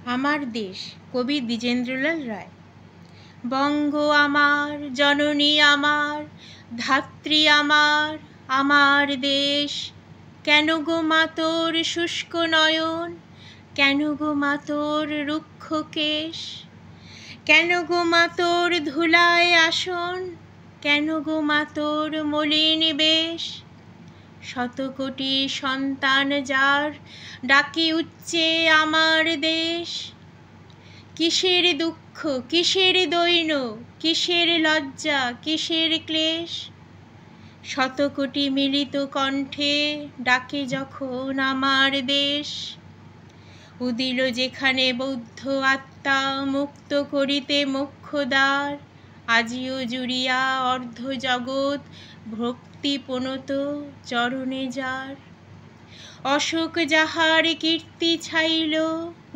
আমার দেশ, কবি দ্বিজেন্দ্রলাল রায়। বঙ্গ আমার, জননী আমার, ধাত্রী আমার, আমার দেশ। কেন গো মা তোর শুষ্ক নয়ন, কেন গো মা তোর রুক্ষ কেশ? কেন গো মা তোর ধুলায় আসন, কেন গো মা তোর মলিন বেশ? শত কোটি সন্তান যার ডাকি উচ্চে আমার দেশ। কিসের দুঃখ, কিসের দৈন্য, কিসের লজ্জা, কিসের ক্লেশ? শত কোটি মিলিত কণ্ঠে ডাকে যখন আমার দেশ। উদিল যেখানে বৌদ্ধ আত্মা মুক্ত করিতে মোক্ষদ্বার, আজিও জুড়িয়া অর্ধ জগৎ ভক্তি প্রণত চরণে যার। অশোক যাহার কীর্তি ছাইল,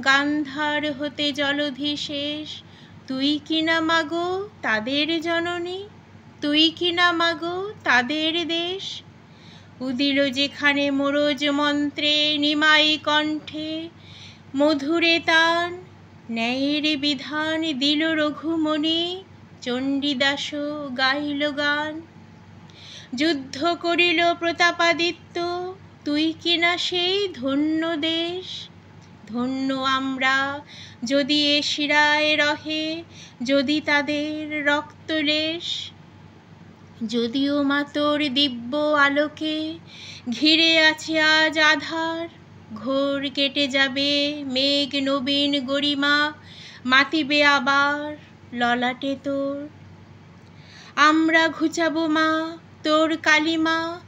গান্ধার হতে জলধি শেষ, তুই কিনা মাগো তাদের জননী, তুই কিনা মাগো তাদের দেশ? উদিল যেখানে মোরজ মন্ত্রে নিমাই কণ্ঠে মধুরে তান, ন্যায়ের বিধান দিল রঘুমণি, চণ্ডীদাস গাইল গান। যুদ্ধ করিল প্রতাপাদিত্য, তুই কিনা সেই ধন্য দেশ? ধন্য আমরা যদি এ শিরায় রহে, যদি তাদের রক্তলেশ। যদিও মা তোর দিব্য আলোকে ঘিরে আছে আজ আধার, ঘোর কেটে যাবে মেঘ নবীন গরিমা, মাতিবে আবার ললাটে তোর। আমরা ঘুচাবো মা তোর কালিমা,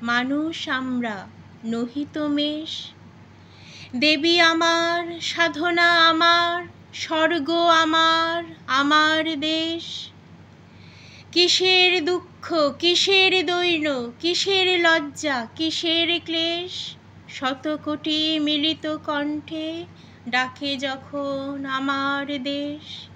মানুষ আমরা নহি তো মেষ। দেবী আমার, সাধনা আমার, স্বর্গ আমার, আমার দেশ। কিসের দুঃখ, কিসের দৈন্য, কিসের লজ্জা, কিসের ক্লেশ? শত কোটি মিলিত কণ্ঠে ডাকে যখন আমার দেশ।